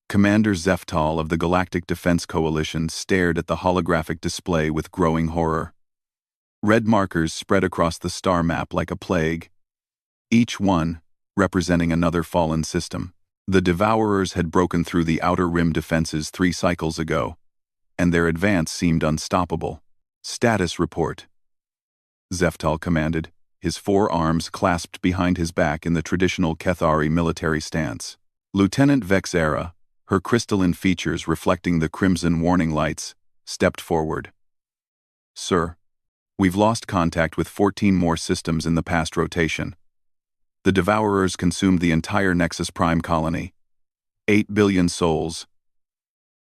Commander Zeftal of the Galactic Defense Coalition stared at the holographic display with growing horror. Red markers spread across the star map like a plague, each one representing another fallen system. The Devourers had broken through the Outer Rim defenses 3 cycles ago, and their advance seemed unstoppable. Status report, Zeftal commanded, his 4 arms clasped behind his back in the traditional Kethari military stance. Lieutenant Vexera, her crystalline features reflecting the crimson warning lights, stepped forward. Sir, we've lost contact with 14 more systems in the past rotation. The Devourers consumed the entire Nexus Prime colony. 8 billion souls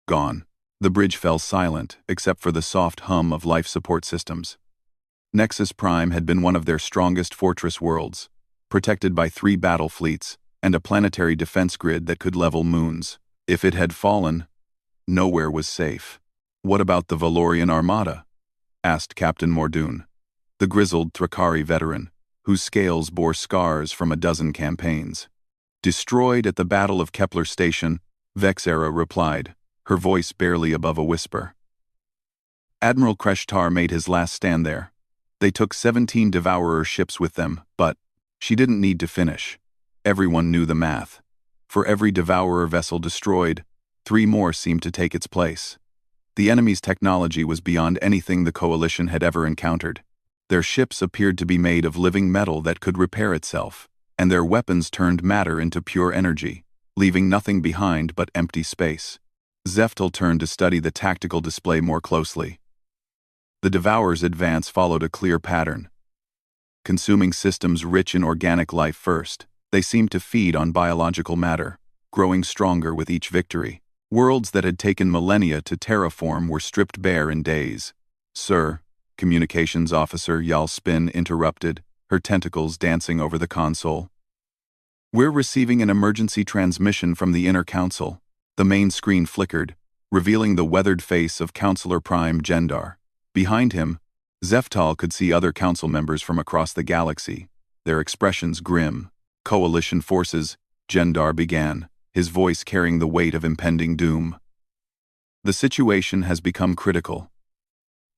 gone. The bridge fell silent, except for the soft hum of life support systems. Nexus Prime had been one of their strongest fortress worlds, protected by 3 battle fleets and a planetary defense grid that could level moons. If it had fallen, nowhere was safe. What about the Valorian Armada? Asked Captain Mordoon, the grizzled Thrakari veteran, whose scales bore scars from a dozen campaigns. Destroyed at the Battle of Kepler Station, Vexera replied, her voice barely above a whisper. Admiral Kreshtar made his last stand there. They took 17 Devourer ships with them, but she didn't need to finish. Everyone knew the math. For every Devourer vessel destroyed, 3 more seemed to take its place. The enemy's technology was beyond anything the Coalition had ever encountered. Their ships appeared to be made of living metal that could repair itself, and their weapons turned matter into pure energy, leaving nothing behind but empty space. Zeftal turned to study the tactical display more closely. The Devourer's advance followed a clear pattern. Consuming systems rich in organic life first, they seemed to feed on biological matter, growing stronger with each victory. Worlds that had taken millennia to terraform were stripped bare in days. Sir, Communications Officer Yal Spin interrupted, her tentacles dancing over the console. We're receiving an emergency transmission from the Inner Council. The main screen flickered, revealing the weathered face of Counselor Prime Gendar. Behind him, Zeftal could see other council members from across the galaxy, their expressions grim. Coalition forces, Gendar began, his voice carrying the weight of impending doom. The situation has become critical.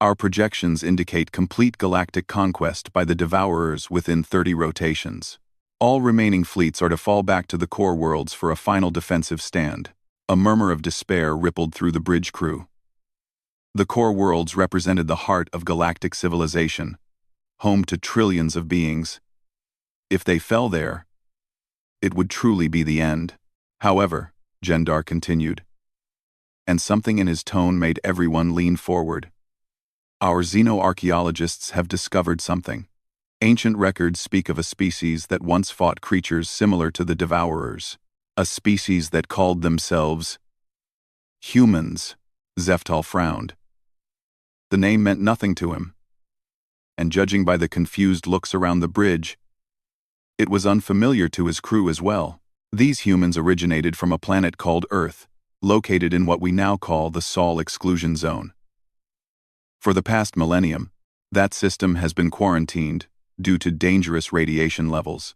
Our projections indicate complete galactic conquest by the Devourers within 30 rotations. All remaining fleets are to fall back to the core worlds for a final defensive stand. A murmur of despair rippled through the bridge crew. The core worlds represented the heart of galactic civilization, home to trillions of beings. If they fell there, it would truly be the end. However, Gendar continued, and something in his tone made everyone lean forward. Our xenoarchaeologists have discovered something. Ancient records speak of a species that once fought creatures similar to the Devourers, a species that called themselves humans. Zeftal frowned. The name meant nothing to him, and judging by the confused looks around the bridge, it was unfamiliar to his crew as well. These humans originated from a planet called Earth, located in what we now call the Sol Exclusion Zone. For the past millennium, that system has been quarantined due to dangerous radiation levels.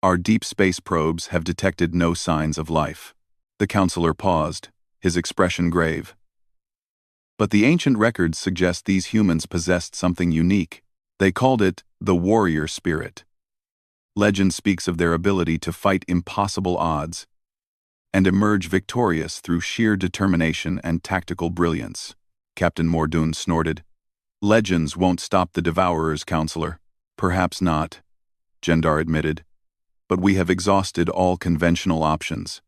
Our deep space probes have detected no signs of life. The counselor paused, his expression grave. But the ancient records suggest these humans possessed something unique. They called it the warrior spirit. Legend speaks of their ability to fight impossible odds and emerge victorious through sheer determination and tactical brilliance. Captain Mordoon snorted. Legends won't stop the Devourers, Counselor. Perhaps not, Gendar admitted. But we have exhausted all conventional options.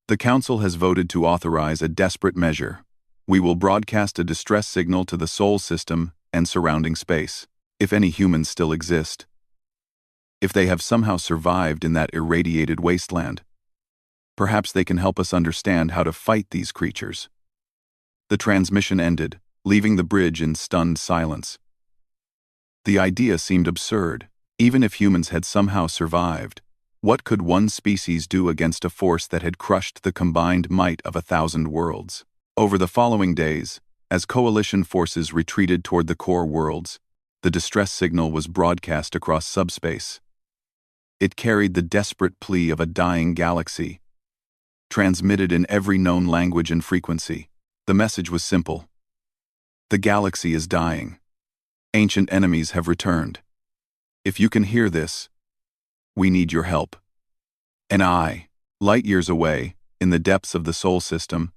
The Council has voted to authorize a desperate measure. We will broadcast a distress signal to the Sol system and surrounding space, if any humans still exist. If they have somehow survived in that irradiated wasteland, perhaps they can help us understand how to fight these creatures. The transmission ended, leaving the bridge in stunned silence. The idea seemed absurd. Even if humans had somehow survived, what could one species do against a force that had crushed the combined might of 1,000 worlds? Over the following days, as coalition forces retreated toward the core worlds, the distress signal was broadcast across subspace. It carried the desperate plea of a dying galaxy. transmitted in every known language and frequency. The message was simple. The galaxy is dying. Ancient enemies have returned. If you can hear this, we need your help. And light years away, in the depths of the Sol system,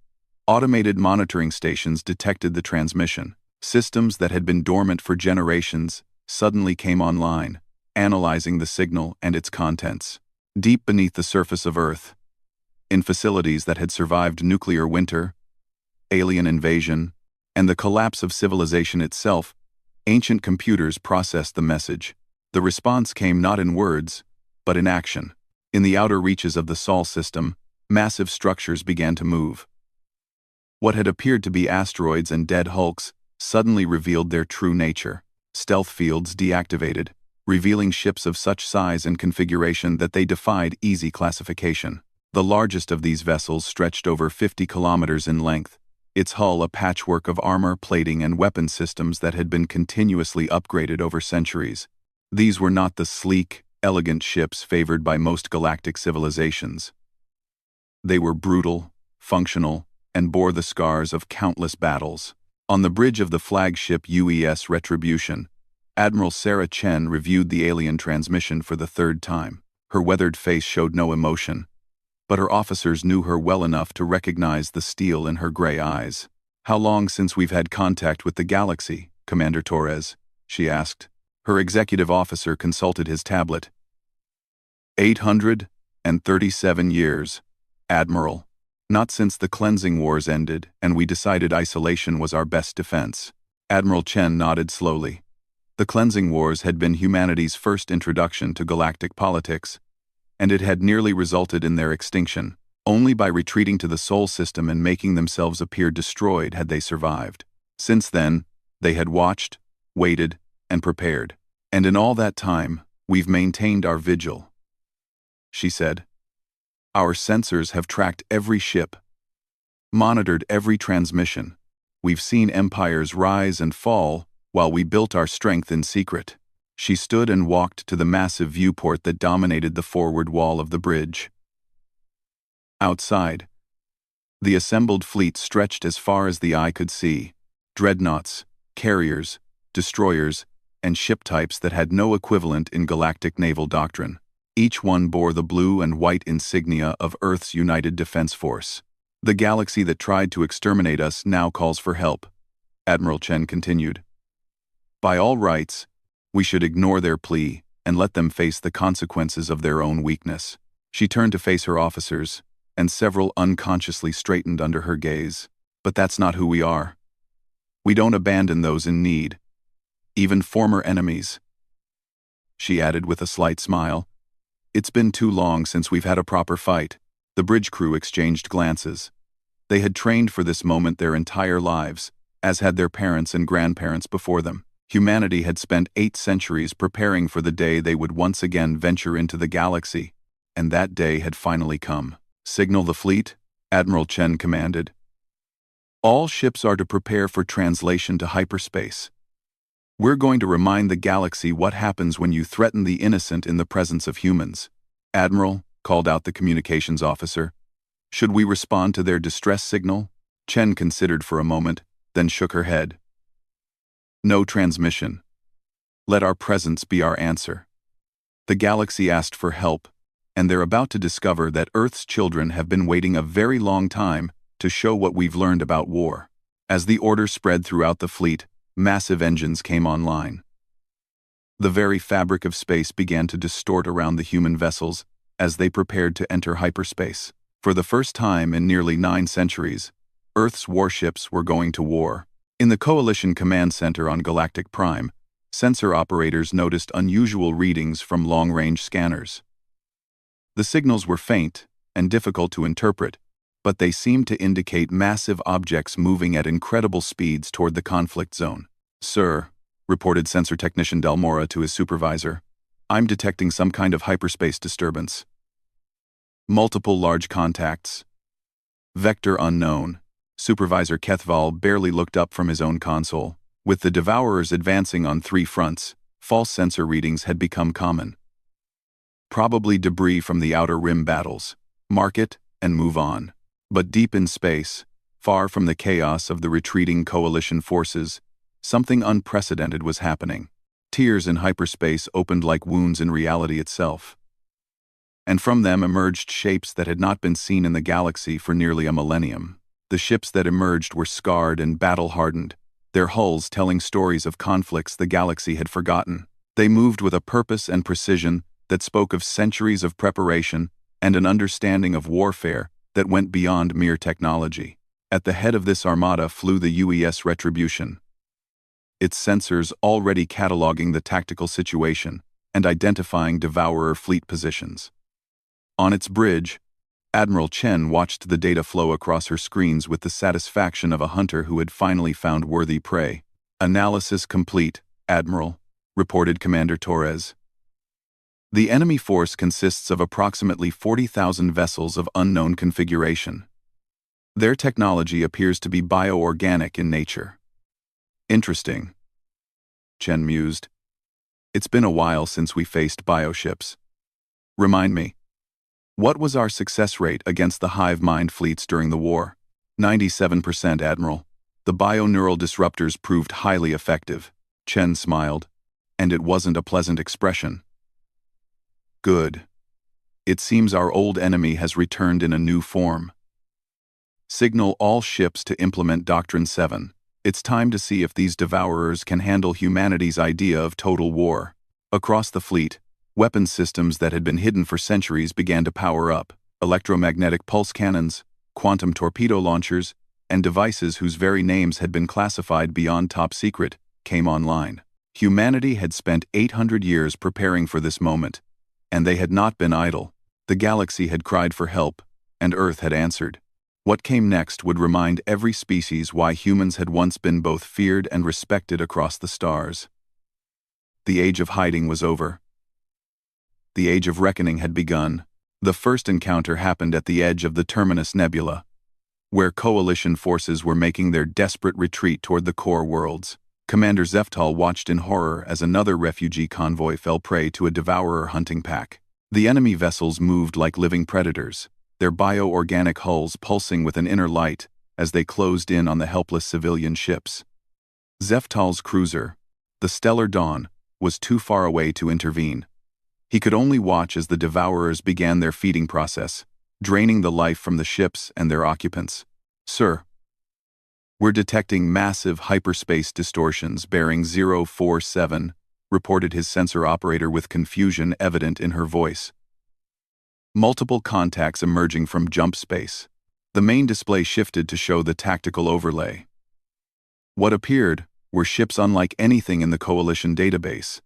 automated monitoring stations detected the transmission. Systems that had been dormant for generations suddenly came online, analyzing the signal and its contents. Deep beneath the surface of Earth, in facilities that had survived nuclear winter, alien invasion, and the collapse of civilization itself, ancient computers processed the message. The response came not in words, but in action. In the outer reaches of the Sol system, massive structures began to move. What had appeared to be asteroids and dead hulks suddenly revealed their true nature. Stealth fields deactivated, revealing ships of such size and configuration that they defied easy classification. The largest of these vessels stretched over 50 kilometers in length, its hull a patchwork of armor, plating, and weapon systems that had been continuously upgraded over centuries. These were not the sleek, elegant ships favored by most galactic civilizations. They were brutal, functional, and bore the scars of countless battles. On the bridge of the flagship UES Retribution, Admiral Sarah Chen reviewed the alien transmission for the third time. Her weathered face showed no emotion, but her officers knew her well enough to recognize the steel in her gray eyes. "How long since we've had contact with the galaxy, Commander Torres?" she asked. Her executive officer consulted his tablet. 837 years, Admiral. Not since the cleansing wars ended and we decided isolation was our best defense. Admiral Chen nodded slowly. The cleansing wars had been humanity's first introduction to galactic politics, and it had nearly resulted in their extinction. Only by retreating to the Sol system and making themselves appear destroyed had they survived. Since then, they had watched, waited, and prepared. And in all that time, we've maintained our vigil, she said. Our sensors have tracked every ship, monitored every transmission. We've seen empires rise and fall while we built our strength in secret. She stood and walked to the massive viewport that dominated the forward wall of the bridge. Outside, the assembled fleet stretched as far as the eye could see. Dreadnoughts, carriers, destroyers, and ship types that had no equivalent in galactic naval doctrine. Each one bore the blue and white insignia of Earth's United Defense Force. The galaxy that tried to exterminate us now calls for help, Admiral Chen continued. By all rights, we should ignore their plea and let them face the consequences of their own weakness. She turned to face her officers, and several unconsciously straightened under her gaze. But that's not who we are. We don't abandon those in need, even former enemies. She added with a slight smile. It's been too long since we've had a proper fight. The bridge crew exchanged glances. They had trained for this moment their entire lives, as had their parents and grandparents before them. Humanity had spent 8 centuries preparing for the day they would once again venture into the galaxy, and that day had finally come. Signal the fleet, Admiral Chen commanded. All ships are to prepare for translation to hyperspace. We're going to remind the galaxy what happens when you threaten the innocent in the presence of humans. Admiral, called out the communications officer. Should we respond to their distress signal? Chen considered for a moment, then shook her head. No transmission. Let our presence be our answer. The galaxy asked for help, and they're about to discover that Earth's children have been waiting a very long time to show what we've learned about war. As the order spread throughout the fleet, massive engines came online. The very fabric of space began to distort around the human vessels as they prepared to enter hyperspace. For the first time in nearly 9 centuries, Earth's warships were going to war. In the Coalition Command Center on Galactic Prime, sensor operators noticed unusual readings from long-range scanners. The signals were faint and difficult to interpret, but they seemed to indicate massive objects moving at incredible speeds toward the conflict zone. Sir, reported sensor technician Dalmora to his supervisor, I'm detecting some kind of hyperspace disturbance. Multiple large contacts. Vector unknown. Supervisor Kethval barely looked up from his own console. With the Devourers advancing on 3 fronts, false sensor readings had become common. Probably debris from the Outer Rim battles. Mark it and move on. But deep in space, far from the chaos of the retreating coalition forces, something unprecedented was happening. Tears in hyperspace opened like wounds in reality itself. And from them emerged shapes that had not been seen in the galaxy for nearly a millennium. The ships that emerged were scarred and battle-hardened, their hulls telling stories of conflicts the galaxy had forgotten. They moved with a purpose and precision that spoke of centuries of preparation and an understanding of warfare that went beyond mere technology. At the head of this armada flew the UES Retribution, its sensors already cataloging the tactical situation and identifying Devourer fleet positions. On its bridge, Admiral Chen watched the data flow across her screens with the satisfaction of a hunter who had finally found worthy prey. "Analysis complete, Admiral," reported Commander Torres. "The enemy force consists of approximately 40,000 vessels of unknown configuration. Their technology appears to be bioorganic in nature." "Interesting," Chen mused. "It's been a while since we faced bioships. Remind me, what was our success rate against the hive mind fleets during the war?" 97%, Admiral. The bioneural disruptors proved highly effective." Chen smiled, and it wasn't a pleasant expression. "Good. It seems our old enemy has returned in a new form. Signal all ships to implement Doctrine 7. It's time to see if these devourers can handle humanity's idea of total war." Across the fleet, weapons systems that had been hidden for centuries began to power up. Electromagnetic pulse cannons, quantum torpedo launchers, and devices whose very names had been classified beyond top secret came online. Humanity had spent 800 years preparing for this moment, and they had not been idle. The galaxy had cried for help, and Earth had answered. What came next would remind every species why humans had once been both feared and respected across the stars. The age of hiding was over. The age of reckoning had begun. The first encounter happened at the edge of the Terminus Nebula, where coalition forces were making their desperate retreat toward the core worlds. Commander Zeftal watched in horror as another refugee convoy fell prey to a devourer hunting pack. The enemy vessels moved like living predators, their bioorganic hulls pulsing with an inner light as they closed in on the helpless civilian ships. Zeftal's cruiser, the Stellar Dawn, was too far away to intervene. He could only watch as the devourers began their feeding process, draining the life from the ships and their occupants. "Sir, we're detecting massive hyperspace distortions bearing 047, reported his sensor operator with confusion evident in her voice. Multiple contacts emerging from jump space. The main display shifted to show the tactical overlay. What appeared were ships unlike anything in the Coalition database.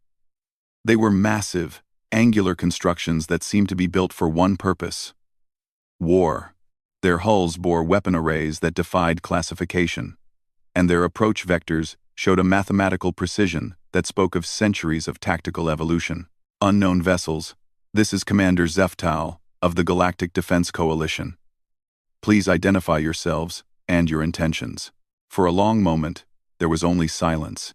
They were massive, angular constructions that seemed to be built for one purpose: war. Their hulls bore weapon arrays that defied classification, and their approach vectors showed a mathematical precision that spoke of centuries of tactical evolution. "Unknown vessels, this is Commander Zeftal of the Galactic Defense Coalition. Please identify yourselves and your intentions." For a long moment, there was only silence.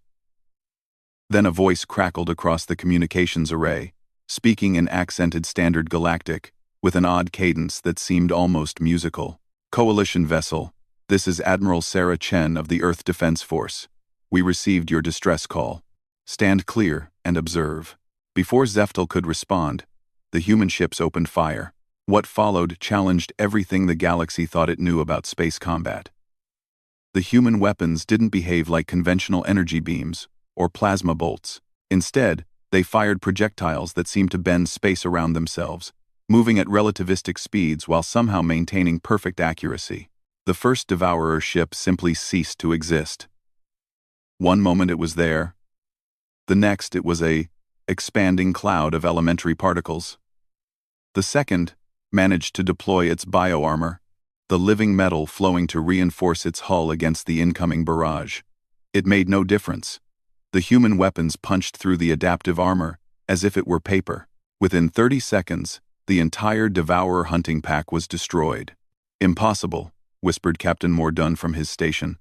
Then a voice crackled across the communications array, speaking in accented Standard Galactic, with an odd cadence that seemed almost musical. "Coalition vessel, this is Admiral Sarah Chen of the Earth Defense Force. We received your distress call. Stand clear and observe." Before Zeftal could respond, the human ships opened fire. What followed challenged everything the galaxy thought it knew about space combat. The human weapons didn't behave like conventional energy beams or plasma bolts. Instead, they fired projectiles that seemed to bend space around themselves, moving at relativistic speeds while somehow maintaining perfect accuracy. The first Devourer ship simply ceased to exist. One moment it was there. The next it was a expanding cloud of elementary particles. The second managed to deploy its bioarmor, the living metal flowing to reinforce its hull against the incoming barrage. It made no difference. The human weapons punched through the adaptive armor as if it were paper. Within 30 seconds, the entire Devourer hunting pack was destroyed. "Impossible," whispered Captain Mordun from his station.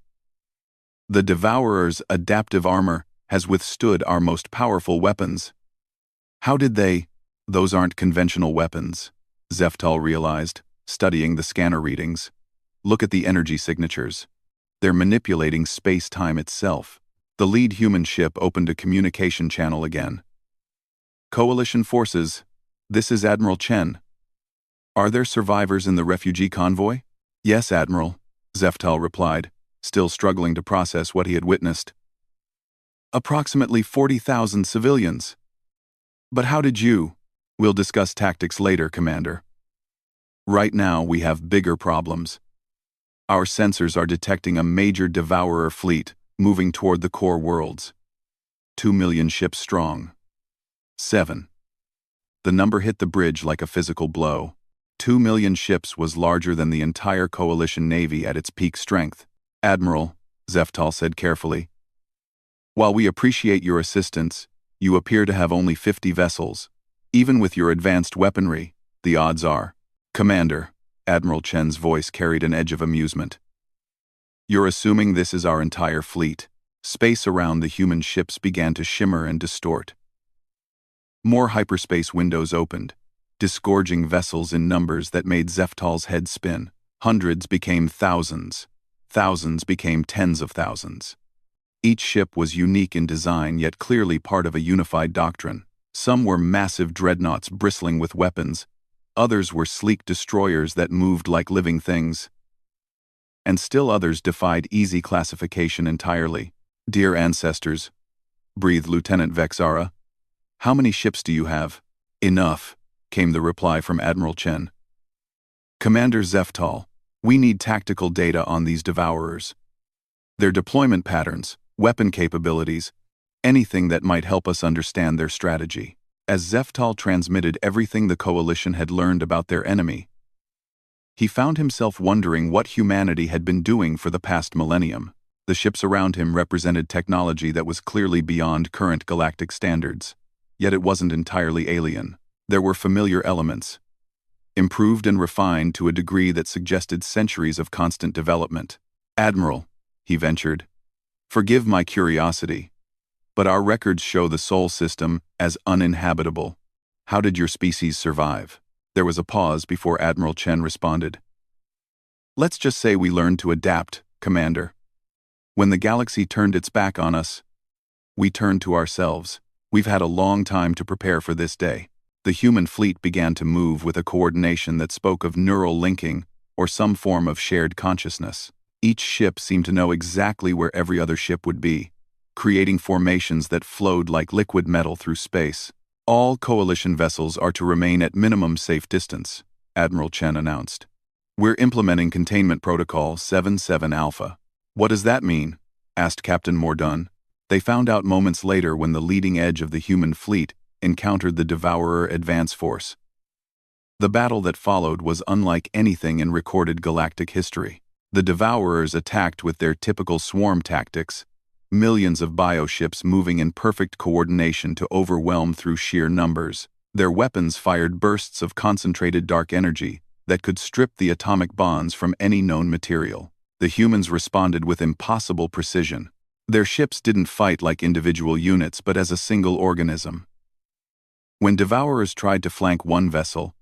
"The Devourer's adaptive armor has withstood our most powerful weapons." "How did they?" "Those aren't conventional weapons," Zeftal realized, studying the scanner readings. Look at the energy signatures. They're manipulating space-time itself. The lead human ship opened a communication channel again. Coalition forces, this is Admiral Chen. Are there survivors in the refugee convoy? Yes, Admiral, Zeftal replied, still struggling to process what he had witnessed. Approximately 40,000 civilians. But how did you? We'll discuss tactics later, Commander. Right now, we have bigger problems. Our sensors are detecting a major devourer fleet moving toward the core worlds. 2 million ships strong. 7. The number hit the bridge like a physical blow. 2 million ships was larger than the entire coalition navy at its peak strength. Admiral, Zeftal said carefully, while we appreciate your assistance, you appear to have only 50 vessels. Even with your advanced weaponry, the odds are. Commander, Admiral Chen's voice carried an edge of amusement. You're assuming this is our entire fleet. Space around the human ships began to shimmer and distort. More hyperspace windows opened, disgorging vessels in numbers that made Zeftal's head spin. Hundreds became thousands. Thousands became tens of thousands. Each ship was unique in design, yet clearly part of a unified doctrine. Some were massive dreadnoughts bristling with weapons. Others were sleek destroyers that moved like living things. And still others defied easy classification entirely. Dear ancestors, breathed Lieutenant Vexara, how many ships do you have? Enough, came the reply from Admiral Chen. Commander Zeftal, we need tactical data on these devourers. Their deployment patterns, weapon capabilities, anything that might help us understand their strategy. As Zeftal transmitted everything the Coalition had learned about their enemy, he found himself wondering what humanity had been doing for the past millennium. The ships around him represented technology that was clearly beyond current galactic standards, yet it wasn't entirely alien. There were familiar elements, improved and refined to a degree that suggested centuries of constant development. Admiral, he ventured, forgive my curiosity, but our records show the Sol system as uninhabitable. How did your species survive? There was a pause before Admiral Chen responded. Let's just say we learned to adapt, Commander. When the galaxy turned its back on us, we turned to ourselves. We've had a long time to prepare for this day. The human fleet began to move with a coordination that spoke of neural linking or some form of shared consciousness. Each ship seemed to know exactly where every other ship would be, creating formations that flowed like liquid metal through space. All Coalition vessels are to remain at minimum safe distance, Admiral Chen announced. We're implementing Containment Protocol 77 Alpha. What does that mean? Asked Captain Mordun. They found out moments later when the leading edge of the human fleet encountered the Devourer Advance Force. The battle that followed was unlike anything in recorded galactic history. The Devourers attacked with their typical swarm tactics, millions of bioships moving in perfect coordination to overwhelm through sheer numbers. Their weapons fired bursts of concentrated dark energy that could strip the atomic bonds from any known material. The humans responded with impossible precision. Their ships didn't fight like individual units but as a single organism. When Devourers tried to flank one vessel,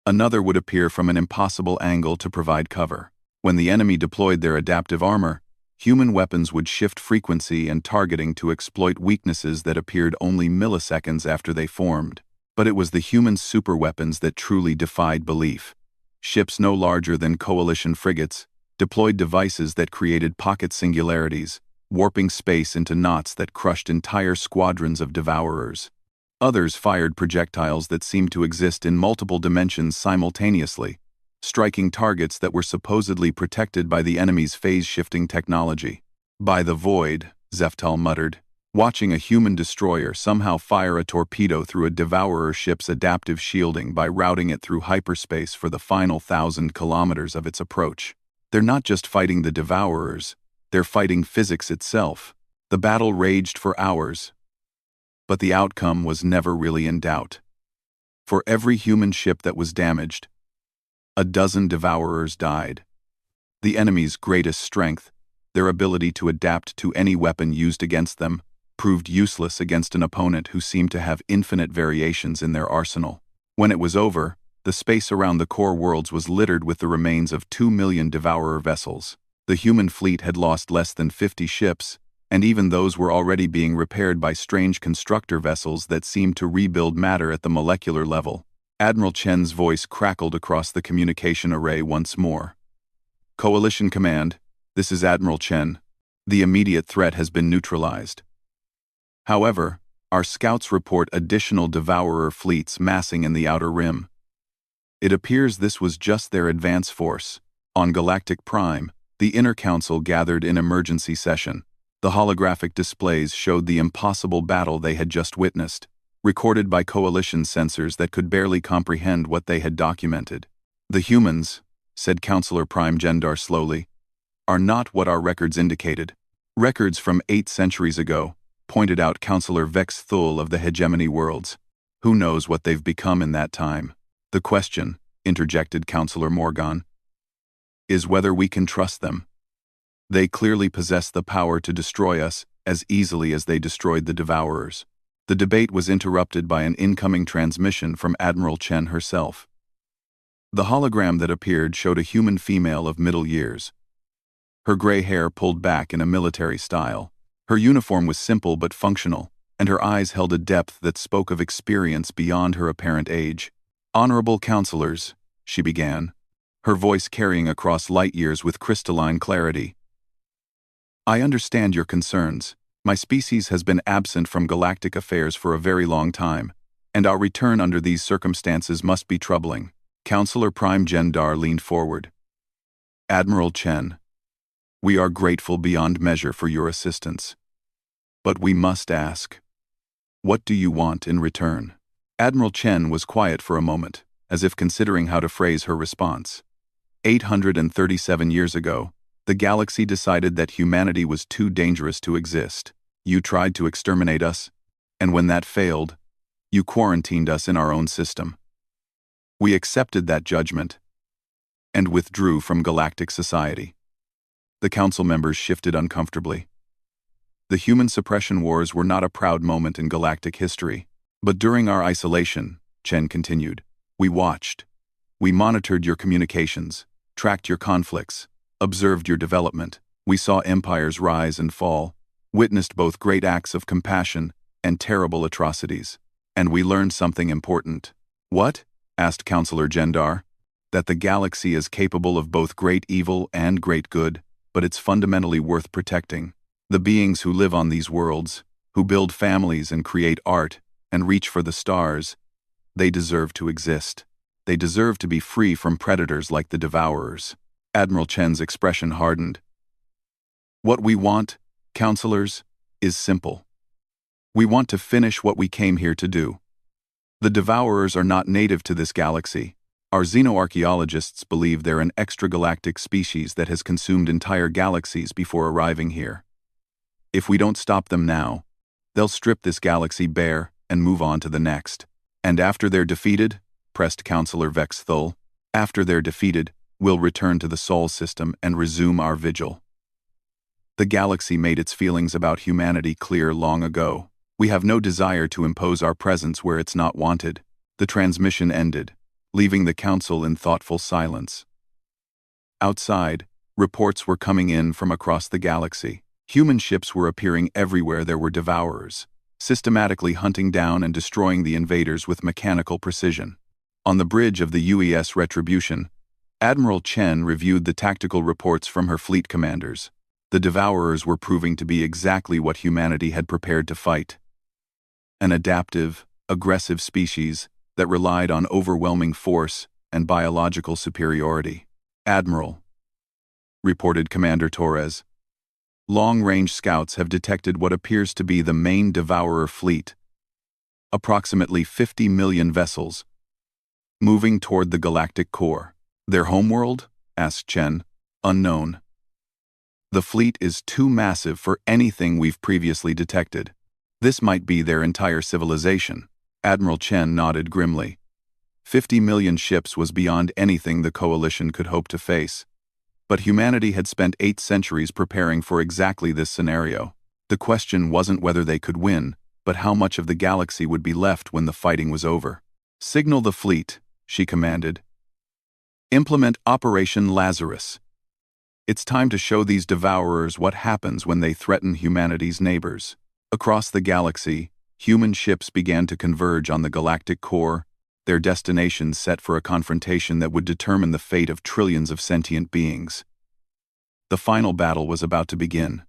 another would appear from an impossible angle to provide cover. When the enemy deployed their adaptive armor, human weapons would shift frequency and targeting to exploit weaknesses that appeared only milliseconds after they formed. But it was the human superweapons that truly defied belief. Ships no larger than Coalition frigates deployed devices that created pocket singularities, warping space into knots that crushed entire squadrons of Devourers. Others fired projectiles that seemed to exist in multiple dimensions simultaneously, striking targets that were supposedly protected by the enemy's phase-shifting technology. By the void, Zeftal muttered, watching a human destroyer somehow fire a torpedo through a Devourer ship's adaptive shielding by routing it through hyperspace for the final 1,000 kilometers of its approach. They're not just fighting the Devourers, they're fighting physics itself. The battle raged for hours, but the outcome was never really in doubt. For every human ship that was damaged, a dozen Devourers died. The enemy's greatest strength, their ability to adapt to any weapon used against them, proved useless against an opponent who seemed to have infinite variations in their arsenal. When it was over, the space around the core worlds was littered with the remains of 2 million Devourer vessels. The human fleet had lost less than 50 ships, and even those were already being repaired by strange constructor vessels that seemed to rebuild matter at the molecular level. Admiral Chen's voice crackled across the communication array once more. Coalition Command, this is Admiral Chen. The immediate threat has been neutralized. However, our scouts report additional Devourer fleets massing in the Outer Rim. It appears this was just their advance force. On Galactic Prime, the Inner Council gathered in emergency session. The holographic displays showed the impossible battle they had just witnessed, recorded by Coalition sensors that could barely comprehend what they had documented. The humans, said Counselor Prime Gendar slowly, are not what our records indicated. Records from 8 centuries ago, pointed out Counselor Vex Thul of the Hegemony Worlds. Who knows what they've become in that time? The question, interjected Counselor Morgan, is whether we can trust them. They clearly possess the power to destroy us as easily as they destroyed the Devourers. The debate was interrupted by an incoming transmission from Admiral Chen herself. The hologram that appeared showed a human female of middle years. Her gray hair pulled back in a military style. Her uniform was simple but functional, and her eyes held a depth that spoke of experience beyond her apparent age. Honorable counselors, she began, her voice carrying across light years with crystalline clarity. I understand your concerns. My species has been absent from galactic affairs for a very long time, and our return under these circumstances must be troubling. Counselor Prime Gendar leaned forward. Admiral Chen, we are grateful beyond measure for your assistance. But we must ask, what do you want in return? Admiral Chen was quiet for a moment, as if considering how to phrase her response. 837 years ago, the galaxy decided that humanity was too dangerous to exist. You tried to exterminate us, and when that failed, you quarantined us in our own system. We accepted that judgment and withdrew from galactic society. The council members shifted uncomfortably. The human suppression wars were not a proud moment in galactic history, but during our isolation, Chen continued, we watched. We monitored your communications, tracked your conflicts, observed your development. We saw empires rise and fall, witnessed both great acts of compassion and terrible atrocities. And we learned something important. What? Asked Counselor Gendar. That the galaxy is capable of both great evil and great good, but it's fundamentally worth protecting. The beings who live on these worlds, who build families and create art and reach for the stars, they deserve to exist. They deserve to be free from predators like the Devourers. Admiral Chen's expression hardened. What we want, counselors, is simple. We want to finish what we came here to do. The Devourers are not native to this galaxy. Our xenoarchaeologists believe they're an extragalactic species that has consumed entire galaxies before arriving here. If we don't stop them now, they'll strip this galaxy bare and move on to the next. And after they're defeated, pressed Counselor Vex Thul, after they're defeated, we'll return to the Sol system and resume our vigil. The galaxy made its feelings about humanity clear long ago. We have no desire to impose our presence where it's not wanted. The transmission ended, leaving the council in thoughtful silence. Outside, reports were coming in from across the galaxy. Human ships were appearing everywhere there were Devourers, systematically hunting down and destroying the invaders with mechanical precision. On the bridge of the UES Retribution, Admiral Chen reviewed the tactical reports from her fleet commanders. The Devourers were proving to be exactly what humanity had prepared to fight. An adaptive, aggressive species that relied on overwhelming force and biological superiority. Admiral, reported Commander Torres, long-range scouts have detected what appears to be the main Devourer fleet, approximately 50 million vessels, moving toward the galactic core. Their homeworld? Asked Chen. Unknown. The fleet is too massive for anything we've previously detected. This might be their entire civilization. Admiral Chen nodded grimly. 50 million ships was beyond anything the Coalition could hope to face. But humanity had spent 8 centuries preparing for exactly this scenario. The question wasn't whether they could win, but how much of the galaxy would be left when the fighting was over. Signal the fleet, she commanded. Implement Operation Lazarus. It's time to show these devourers what happens when they threaten humanity's neighbors. Across the galaxy, human ships began to converge on the galactic core, their destinations set for a confrontation that would determine the fate of trillions of sentient beings. The final battle was about to begin.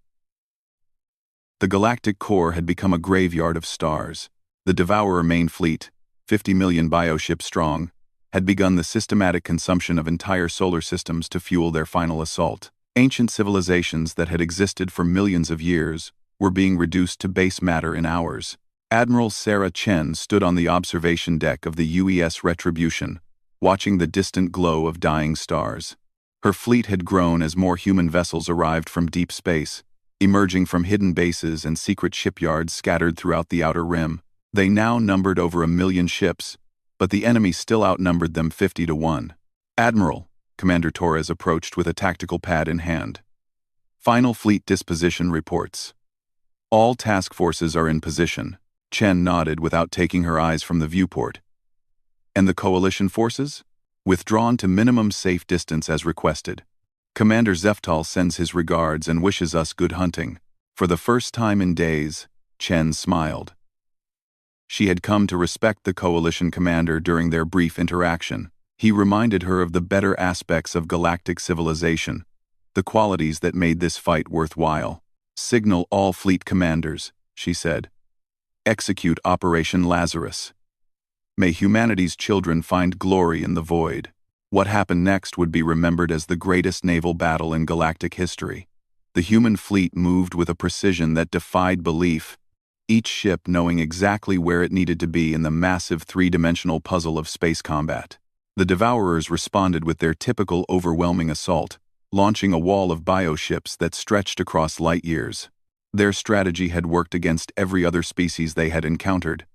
The galactic core had become a graveyard of stars. The Devourer main fleet, 50 million bioships strong, had begun the systematic consumption of entire solar systems to fuel their final assault. Ancient civilizations that had existed for millions of years were being reduced to base matter in hours. Admiral Sarah Chen stood on the observation deck of the UES Retribution, watching the distant glow of dying stars. Her fleet had grown as more human vessels arrived from deep space, emerging from hidden bases and secret shipyards scattered throughout the outer rim. They now numbered over 1 million ships, but the enemy still outnumbered them 50 to 1. "Admiral," Commander Torres approached with a tactical pad in hand. "Final fleet disposition reports. All task forces are in position." Chen nodded without taking her eyes from the viewport. "And the coalition forces?" "Withdrawn to minimum safe distance as requested. Commander Zeftal sends his regards and wishes us good hunting." For the first time in days, Chen smiled. She had come to respect the coalition commander during their brief interaction. He reminded her of the better aspects of galactic civilization, the qualities that made this fight worthwhile. "Signal all fleet commanders," she said. "Execute Operation Lazarus. May humanity's children find glory in the void." What happened next would be remembered as the greatest naval battle in galactic history. The human fleet moved with a precision that defied belief, each ship knowing exactly where it needed to be in the massive three-dimensional puzzle of space combat. The Devourers responded with their typical overwhelming assault, launching a wall of bioships that stretched across light years. Their strategy had worked against every other species they had encountered: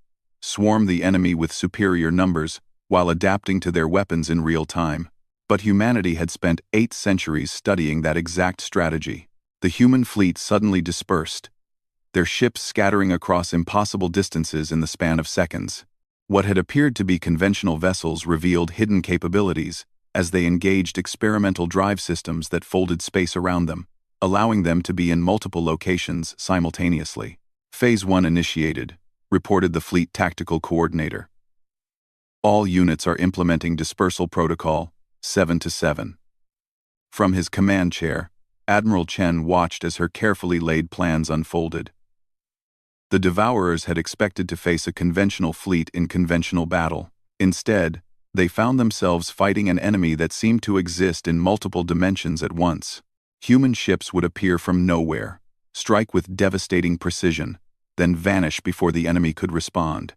swarm the enemy with superior numbers while adapting to their weapons in real time. But humanity had spent 8 centuries studying that exact strategy. The human fleet suddenly dispersed, their ships scattering across impossible distances in the span of seconds. What had appeared to be conventional vessels revealed hidden capabilities as they engaged experimental drive systems that folded space around them, allowing them to be in multiple locations simultaneously. Phase 1 initiated, reported the fleet tactical coordinator. All units are implementing dispersal protocol 7 to 7. From his command chair, Admiral Chen watched as her carefully laid plans unfolded. The Devourers had expected to face a conventional fleet in conventional battle. Instead, they found themselves fighting an enemy that seemed to exist in multiple dimensions at once. Human ships would appear from nowhere, strike with devastating precision, then vanish before the enemy could respond.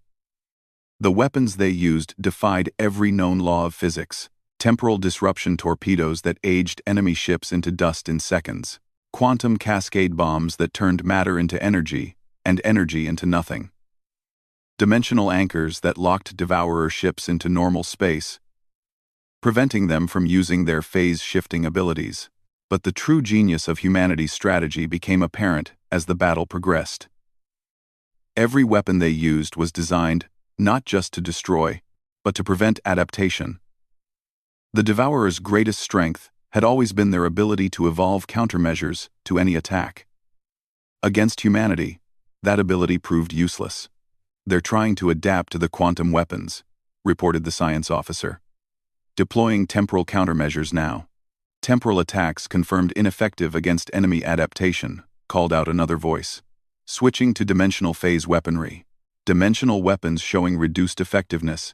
The weapons they used defied every known law of physics: temporal disruption torpedoes that aged enemy ships into dust in seconds, quantum cascade bombs that turned matter into energy and energy into nothing, dimensional anchors that locked Devourer ships into normal space, preventing them from using their phase-shifting abilities. But the true genius of humanity's strategy became apparent as the battle progressed. Every weapon they used was designed not just to destroy, but to prevent adaptation. The Devourer's greatest strength had always been their ability to evolve countermeasures to any attack. Against humanity, that ability proved useless. "They're trying to adapt to the quantum weapons," reported the science officer. "Deploying temporal countermeasures now." "Temporal attacks confirmed ineffective against enemy adaptation," called out another voice. "Switching to dimensional phase weaponry. Dimensional weapons showing reduced effectiveness.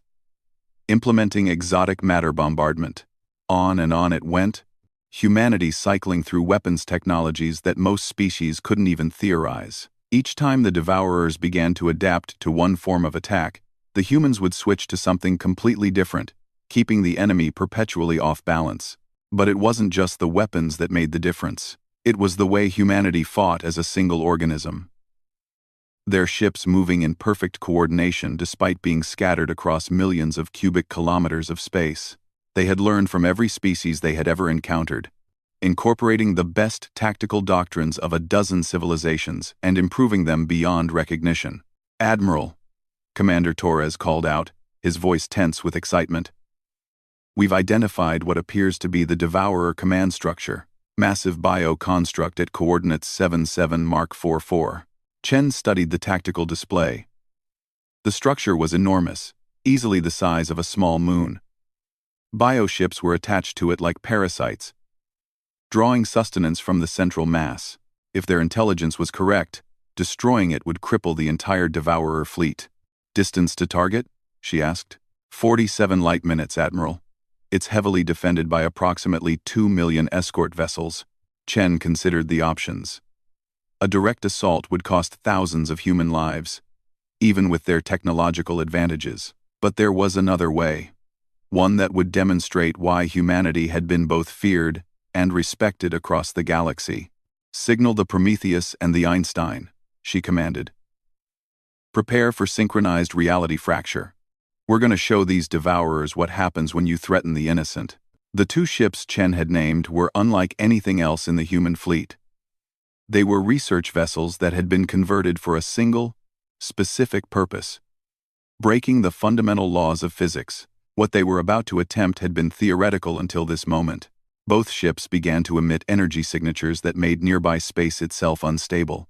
Implementing exotic matter bombardment." On and on it went, humanity cycling through weapons technologies that most species couldn't even theorize. Each time the Devourers began to adapt to one form of attack, the humans would switch to something completely different, keeping the enemy perpetually off balance. But it wasn't just the weapons that made the difference. It was the way humanity fought as a single organism. Their ships moving in perfect coordination despite being scattered across millions of cubic kilometers of space. They had learned from every species they had ever encountered, incorporating the best tactical doctrines of a dozen civilizations and improving them beyond recognition. "Admiral," Commander Torres called out, his voice tense with excitement, We've identified what appears to be the Devourer command structure, massive bio-construct at coordinates 77 Mark 44. Chen studied the tactical display. The structure was enormous, easily the size of a small moon. Bioships were attached to it like parasites, drawing sustenance from the central mass. If their intelligence was correct, destroying it would cripple the entire Devourer fleet. Distance to target? She asked. 47 light minutes, Admiral. It's heavily defended by approximately 2 million escort vessels. Chen considered the options. A direct assault would cost thousands of human lives, even with their technological advantages. But there was another way. One that would demonstrate why humanity had been both feared and respected across the galaxy. Signal the Prometheus and the Einstein, she commanded. Prepare for synchronized reality fracture. We're going to show these Devourers what happens when you threaten the innocent. The two ships Chen had named were unlike anything else in the human fleet. They were research vessels that had been converted for a single, specific purpose: breaking the fundamental laws of physics. What they were about to attempt had been theoretical until this moment. Both ships began to emit energy signatures that made nearby space itself unstable.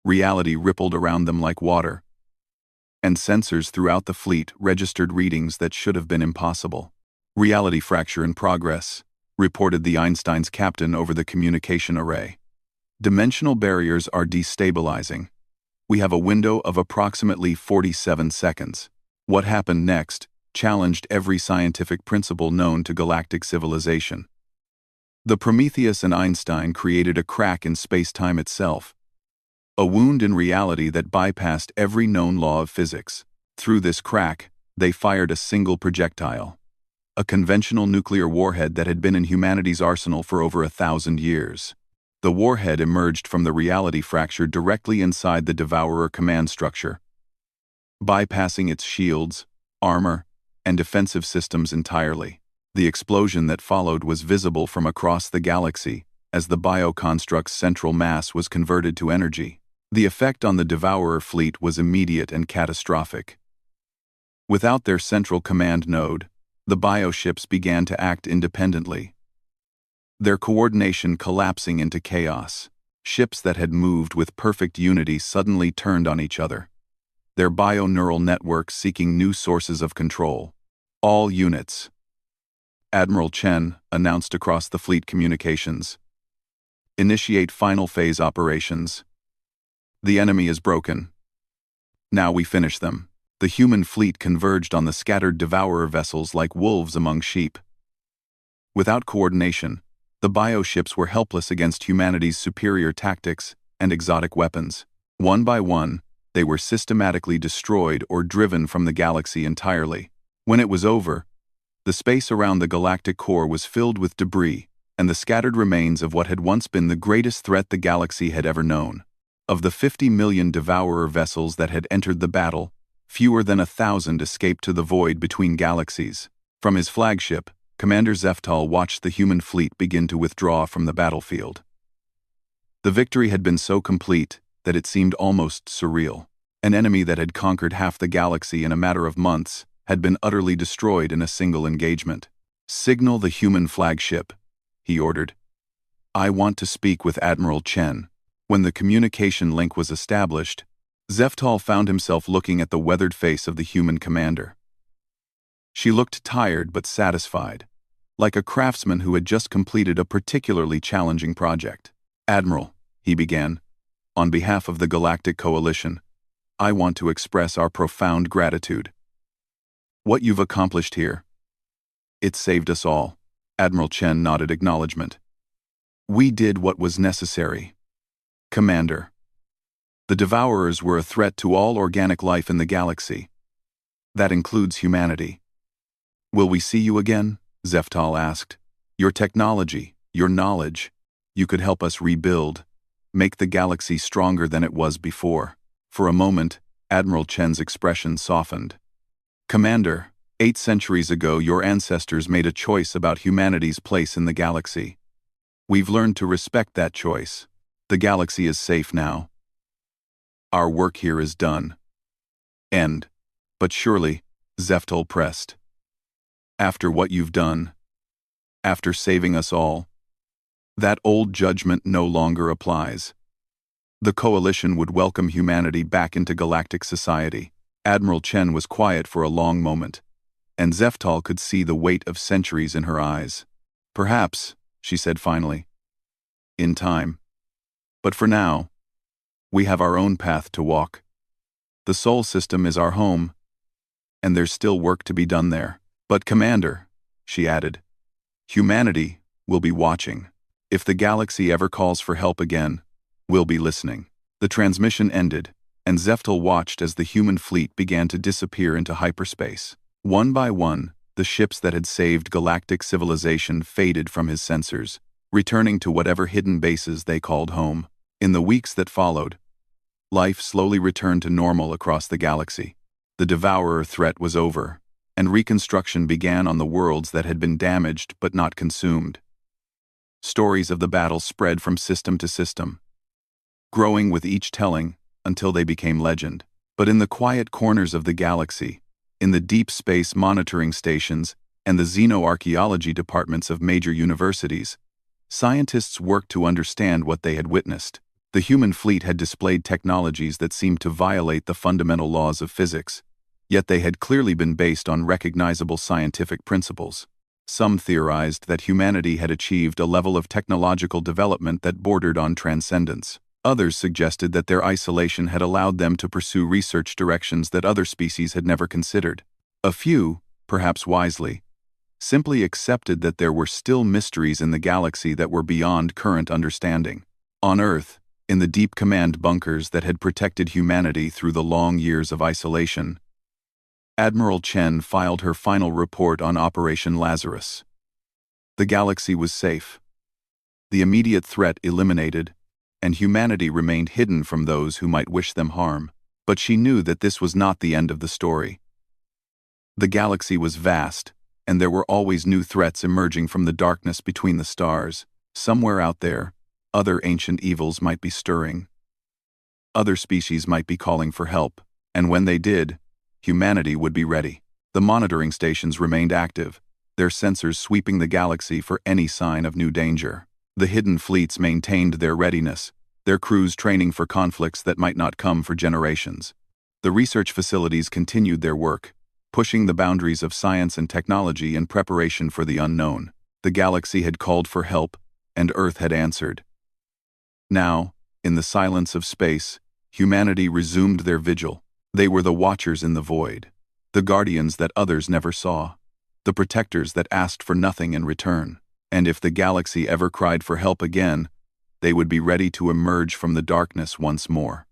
Reality rippled around them like water, and sensors throughout the fleet registered readings that should have been impossible. Reality fracture in progress, reported the Einstein's captain over the communication array. Dimensional barriers are destabilizing. We have a window of approximately 47 seconds. What happened next challenged every scientific principle known to galactic civilization. The Prometheus and Einstein created a crack in space-time itself, a wound in reality that bypassed every known law of physics. Through this crack, they fired a single projectile, a conventional nuclear warhead that had been in humanity's arsenal for over 1,000 years. The warhead emerged from the reality fracture directly inside the Devourer command structure, bypassing its shields, armor, and defensive systems entirely. The explosion that followed was visible from across the galaxy as the bioconstruct's central mass was converted to energy. The effect on the Devourer fleet was immediate and catastrophic. Without their central command node, the bioships began to act independently, their coordination collapsing into chaos. Ships that had moved with perfect unity suddenly turned on each other, their bio-neural networks seeking new sources of control. All units, Admiral Chen announced across the fleet communications, initiate final phase operations. The enemy is broken. Now we finish them. The human fleet converged on the scattered Devourer vessels like wolves among sheep. Without coordination, the bioships were helpless against humanity's superior tactics and exotic weapons. One by one, they were systematically destroyed or driven from the galaxy entirely. When it was over, the space around the galactic core was filled with debris and the scattered remains of what had once been the greatest threat the galaxy had ever known. Of the 50 million Devourer vessels that had entered the battle, fewer than 1,000 escaped to the void between galaxies. From his flagship, Commander Zeftal watched the human fleet begin to withdraw from the battlefield. The victory had been so complete that it seemed almost surreal. An enemy that had conquered half the galaxy in a matter of months had been utterly destroyed in a single engagement. Signal the human flagship, he ordered. I want to speak with Admiral Chen. When the communication link was established, Zeftal found himself looking at the weathered face of the human commander. She looked tired but satisfied, like a craftsman who had just completed a particularly challenging project. Admiral, he began, on behalf of the Galactic Coalition, I want to express our profound gratitude. What you've accomplished here, it saved us all. Admiral Chen nodded acknowledgement. We did what was necessary. Commander, the Devourers were a threat to all organic life in the galaxy. That includes humanity. Will we see you again? Zeftal asked. Your technology, your knowledge, you could help us rebuild, make the galaxy stronger than it was before. For a moment, Admiral Chen's expression softened. Commander, 8 centuries ago your ancestors made a choice about humanity's place in the galaxy. We've learned to respect that choice. The galaxy is safe now. Our work here is done. End. But surely, Zeftal pressed. After what you've done, after saving us all, that old judgment no longer applies. The Coalition would welcome humanity back into galactic society. Admiral Chen was quiet for a long moment, and Zeftal could see the weight of centuries in her eyes. Perhaps, she said finally, in time. But for now, we have our own path to walk. The Sol system is our home, and there's still work to be done there. But Commander, she added, humanity will be watching. If the galaxy ever calls for help again, we'll be listening. The transmission ended, and Zeftal watched as the human fleet began to disappear into hyperspace. One by one, the ships that had saved galactic civilization faded from his sensors, returning to whatever hidden bases they called home. In the weeks that followed, life slowly returned to normal across the galaxy. The Devourer threat was over, and reconstruction began on the worlds that had been damaged but not consumed. Stories of the battle spread from system to system, growing with each telling until they became legend. But in the quiet corners of the galaxy, in the deep space monitoring stations and the xenoarchaeology departments of major universities, scientists worked to understand what they had witnessed. The human fleet had displayed technologies that seemed to violate the fundamental laws of physics, yet they had clearly been based on recognizable scientific principles. Some theorized that humanity had achieved a level of technological development that bordered on transcendence. Others suggested that their isolation had allowed them to pursue research directions that other species had never considered. A few, perhaps wisely, simply accepted that there were still mysteries in the galaxy that were beyond current understanding. On Earth, in the deep command bunkers that had protected humanity through the long years of isolation, Admiral Chen filed her final report on Operation Lazarus. The galaxy was safe, the immediate threat eliminated, and humanity remained hidden from those who might wish them harm. But she knew that this was not the end of the story. The galaxy was vast, and there were always new threats emerging from the darkness between the stars. Somewhere out there, other ancient evils might be stirring. Other species might be calling for help, and when they did, humanity would be ready. The monitoring stations remained active, their sensors sweeping the galaxy for any sign of new danger. The hidden fleets maintained their readiness, their crews training for conflicts that might not come for generations. The research facilities continued their work, pushing the boundaries of science and technology in preparation for the unknown. The galaxy had called for help, and Earth had answered. Now, in the silence of space, humanity resumed their vigil. They were the watchers in the void, the guardians that others never saw, the protectors that asked for nothing in return. And if the galaxy ever cried for help again, they would be ready to emerge from the darkness once more.